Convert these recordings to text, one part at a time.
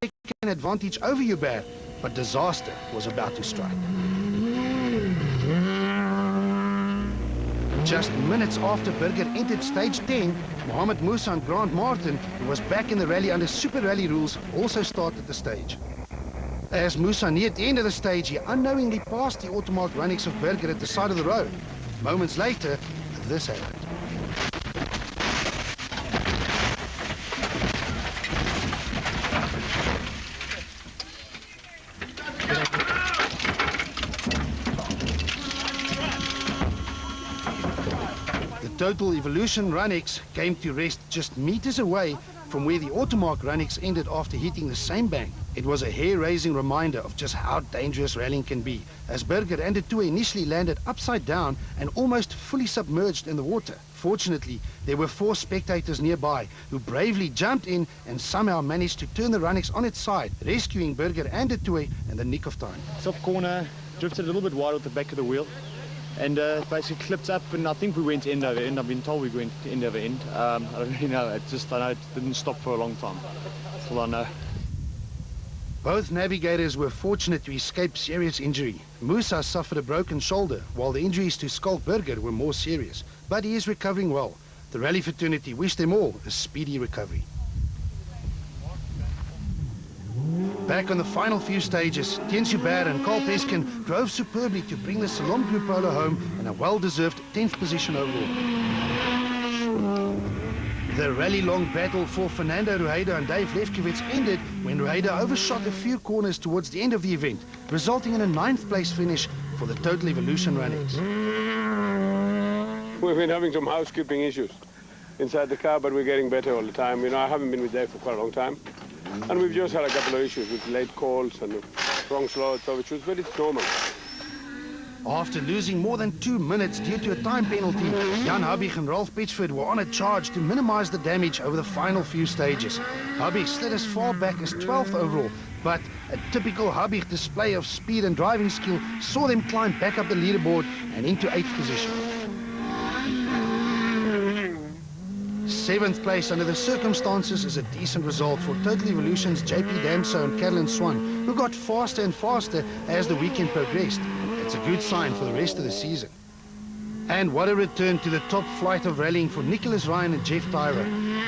second advantage over Hubert, but disaster was about to strike. Just minutes after Burger entered stage 10, Mohamed Musa and Grant Martin, who was back in the rally under Super Rally rules, also started the stage. As Musa neared the end of the stage, he unknowingly passed the automarked Runnix of Burger at the side of the road. Moments later, this happened. The Total Evolution Runnix came to rest just meters away from where the automark Runnix ended after hitting the same bank. It was a hair-raising reminder of just how dangerous rallying can be, as Burger and Tour initially landed upside down and almost fully submerged in the water. Fortunately, there were 4 spectators nearby who bravely jumped in and somehow managed to turn the Runnix on its side, rescuing Burger and Tour in the nick of time. Top corner, drifted a little bit wide with the back of the wheel, and basically clipped up, and I think we went end over end. I've been told we went end over end. I don't really know. I know it didn't stop for a long time. That's all I know. Both navigators were fortunate to escape serious injury. Musa suffered a broken shoulder, while the injuries to Skalk Burger were more serious. But he is recovering well. The rally fraternity wished them all a speedy recovery. Back on the final few stages, Tiens Hubert and Carl Peskin drove superbly to bring the Salon Blue Polo home in a well-deserved 10th position overall. The rally-long battle for Fernando Rueda and Dave Lefkowitz ended when Rueda overshot a few corners towards the end of the event, resulting in a 9th place finish for the Total Evolution Runnix. We've been having some housekeeping issues inside the car, but we're getting better all the time. You know, I haven't been with Dave for quite a long time. And we've just had a couple of issues with late calls and wrong slots, which but it's normal. After losing more than 2 minutes due to a time penalty, Jan Habig and Ralph Pitchford were on a charge to minimize the damage over the final few stages. Habig slid as far back as 12th overall, but a typical Habig display of speed and driving skill saw them climb back up the leaderboard and into 8th position. 7th place under the circumstances is a decent result for Total Evolution's JP Damso and Carolyn Swan, who got faster and faster as the weekend progressed. It's a good sign for the rest of the season. And what a return to the top flight of rallying for Nicholas Ryan and Jeff Tyra.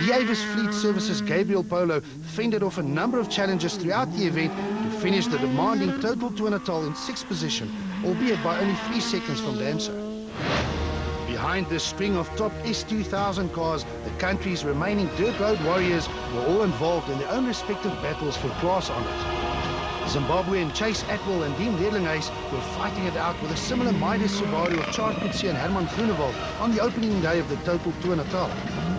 The Avis Fleet Services Gabriel Polo fended off a number of challenges throughout the event to finish the demanding Total Tour Natal in 6th position, albeit by only 3 seconds from Damso. Behind this string of top S2000 cars, the country's remaining dirt road warriors were all involved in their own respective battles for class honors. Zimbabwean Chase Atwell and Dean Ledlinghuis were fighting it out with a similar Midas Subaru of Chad Kutsi and Herman Groenewald on the opening day of the Total Tour Natal.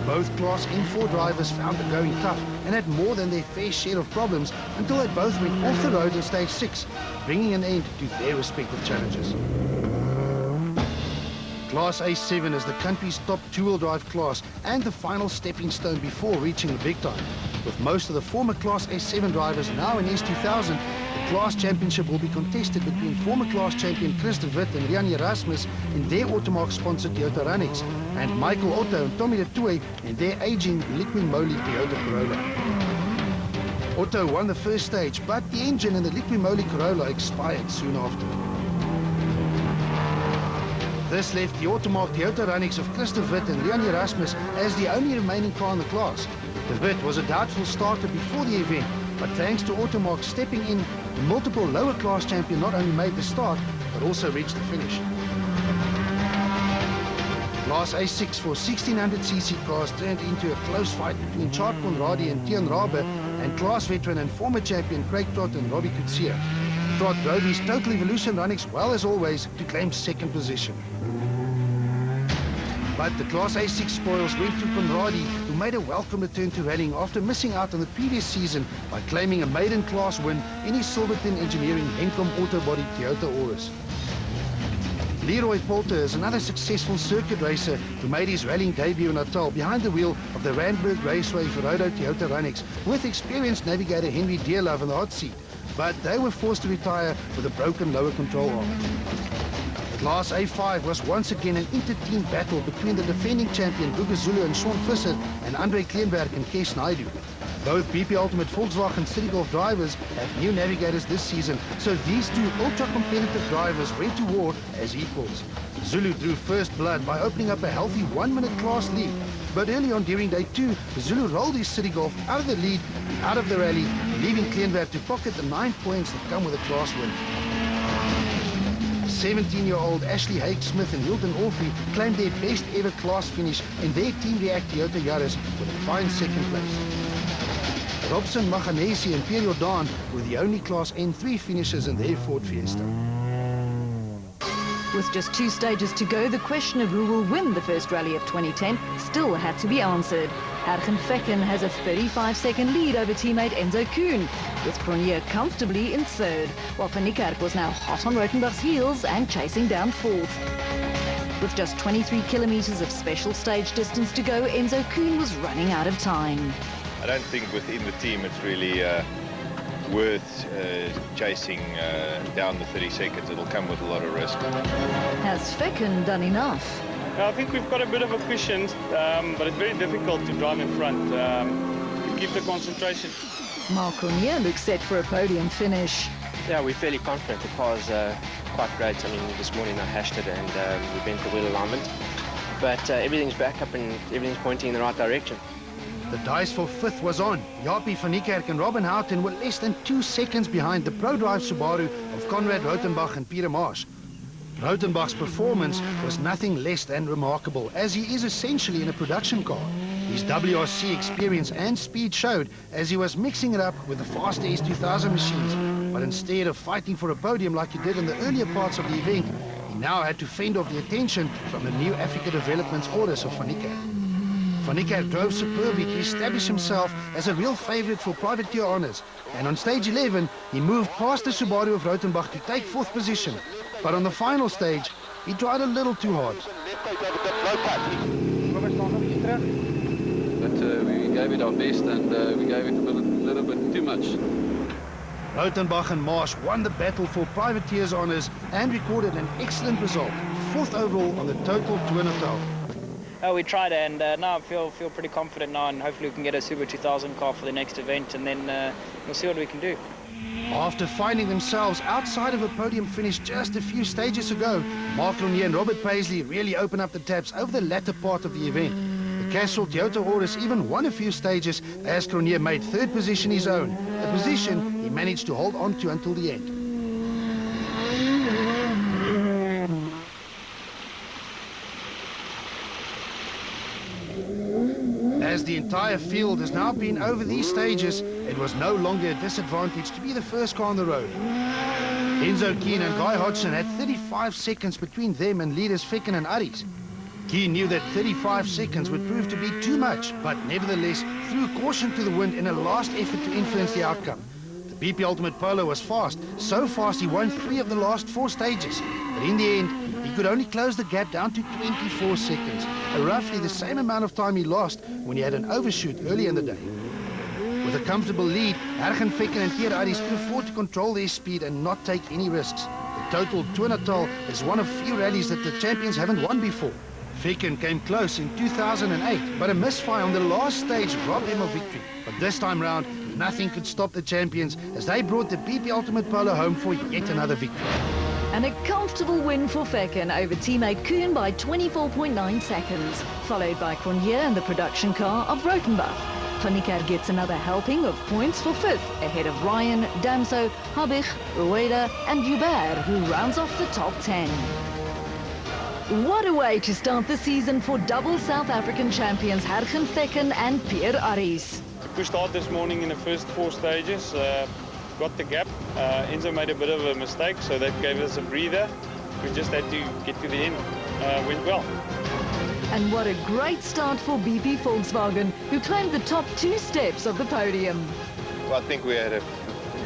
Both Class M4 drivers found the going tough and had more than their fair share of problems until they both went off the road in stage 6, bringing an end to their respective challenges. Class A7 is the country's top 2-wheel drive class and the final stepping stone before reaching the big time. With most of the former Class A7 drivers now in S2000, the class championship will be contested between former class champion Chris de Wit and Rian Erasmus in their automark-sponsored Toyota Runnix, and Michael Otto and Tommy de Toey in their aging liquid moly Toyota Corolla. Otto won the first stage, but the engine in the liquid moly Corolla expired soon after. This left the automark Toyota Runnix of Chris de Wit and Rian Erasmus as the only remaining car in the class. De Wit was a doubtful starter before the event, but thanks to automark stepping in, the multiple lower class champion not only made the start, but also reached the finish. Class A6 for 1600cc cars turned into a close fight between Chad Conradi and Tian Rabe, and class veteran and former champion Craig Trott and Robbie Kutsia. Trott drove his Total Evolution Runnix well as always to claim 2nd position. But the Class A6 spoils went to Conradi, who made a welcome return to rallying after missing out on the previous season by claiming a maiden class win in his Silverton Engineering Hencom Autobody Toyota Aurus. Leroy Polter is another successful circuit racer who made his rallying debut in Natal behind the wheel of the Randburg Raceway Verrodo Toyota Runnix with experienced navigator Henry Dearlove in the hot seat, but they were forced to retire with a broken lower control arm. Class A5 was once again an inter-team battle between the defending champion Guga Zulu and Sean Visser and Andre Kleinberg and Kes Naidu. Both BP Ultimate Volkswagen City Golf drivers have new navigators this season, so these two ultra-competitive drivers went to war as equals. Zulu drew first blood by opening up a healthy 1-minute class lead, but early on during day 2, Zulu rolled his City Golf out of the lead, out of the rally, leaving Kleinwerk to pocket the 9 points that come with a class win. 17-year-old Ashley Hake-Smith and Hilton Orphy claimed their best ever class finish in their Team React Toyota Yaris with a fine second place. Robson Maganesi and Pierre Jordan were the only Class N3 finishers in their Ford Fiesta. With just 2 stages to go, the question of who will win the first rally of 2010 still had to be answered. Hergen Fecken has a 35-second lead over teammate Enzo Kuhn, with Cronje comfortably in third, while Van Niekerk was now hot on Rothenbach's heels and chasing down fourth. With just 23 kilometers of special stage distance to go, Enzo Kuhn was running out of time. I don't think within the team it's really worth chasing down the 30 seconds. It'll come with a lot of risk. Has Fecken done enough? I think we've got a bit of a cushion, but it's very difficult to drive in front, to keep the concentration. Mark Cronje looks set for a podium finish. Yeah, we're fairly confident. The car's quite great. I mean, this morning I hashed it and we bent the wheel alignment. But everything's back up and everything's pointing in the right direction. The dice for 5th was on. Jaapie van Niekerk and Robin Houghton were less than 2 seconds behind the ProDrive Subaru of Conrad Rautenbach and Peter Marsh. Rautenbach's performance was nothing less than remarkable, as he is essentially in a production car. His WRC experience and speed showed as he was mixing it up with the fast S2000 machines. But instead of fighting for a podium like he did in the earlier parts of the event, he now had to fend off the attention from the new Africa Development's orders of Van Niekerk. Van Niekerk drove superbly to establish himself as a real favorite for privateer honors, and on stage 11 he moved past the Subaru of Rautenbach to take 4th position. But on the final stage he tried a little too hard. But we gave it our best and we gave it a little bit too much. Rautenbach and Marsh won the battle for privateers honors and recorded an excellent result, 4th overall on the total Tour Natal. We tried, and now I feel pretty confident now, and hopefully we can get a Super 2000 car for the next event, and then we'll see what we can do. After finding themselves outside of a podium finish just a few stages ago, Mark Cronje and Robert Paisley really opened up the taps over the latter part of the event. The Castrol Toyota Auris even won a few stages as Cronje made 3rd position his own, a position he managed to hold on to until the end. As the entire field has now been over these stages, it was no longer a disadvantage to be the first car on the road. Enzo Kuhn and Guy Hodgson had 35 seconds between them and leaders Fecken and Aries. Kuhn knew that 35 seconds would prove to be too much, but nevertheless threw caution to the wind in a last effort to influence the outcome. The BP Ultimate Polo was fast, so fast he won 3 of the last 4 stages, but in the end he could only close the gap down to 24 seconds, roughly the same amount of time he lost when he had an overshoot early in the day. With a comfortable lead, Hergen Fecken and Pierre Aries could afford to control their speed and not take any risks. The total Tour Natal is one of few rallies that the champions haven't won before. Fecken came close in 2008, but a misfire on the last stage robbed him of victory. But this time round, nothing could stop the champions as they brought the BP Ultimate Polo home for yet another victory. And a comfortable win for Fecken over teammate Kuhn by 24.9 seconds, followed by Cronje and the production car of Rautenbach. Van Niekerk gets another helping of points for 5th, ahead of Ryan, Damso, Habich, Rueda and Joubert, who rounds off the top 10. What a way to start the season for double South African champions Hergen Fecken and Pierre Aries. We pushed hard this morning in the first 4 stages, got the gap. Enzo made a bit of a mistake, so that gave us a breather. We just had to get to the end. Went well. And what a great start for BP Volkswagen, who claimed the top 2 steps of the podium. Well, I think we had a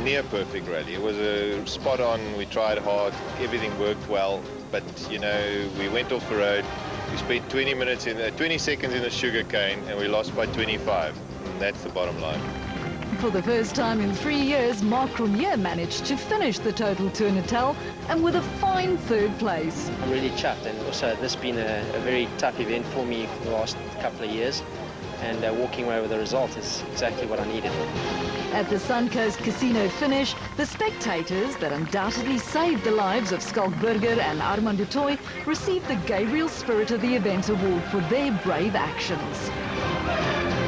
near perfect rally. It was a spot on. We tried hard. Everything worked well. But, you know, we went off the road. We spent 20 seconds in the sugar cane, and we lost by 25. And that's the bottom line. For the first time in 3 years, Mark Cronje managed to finish the total Tour Natal, and with a fine 3rd place. I'm really chuffed, and also this has been a very tough event for me for the last couple of years. and walking away with a result is exactly what I needed. At the Suncoast Casino finish, the spectators that undoubtedly saved the lives of Skalk Burger and Armand du Toit received the Gabriel Spirit of the Event Award for their brave actions.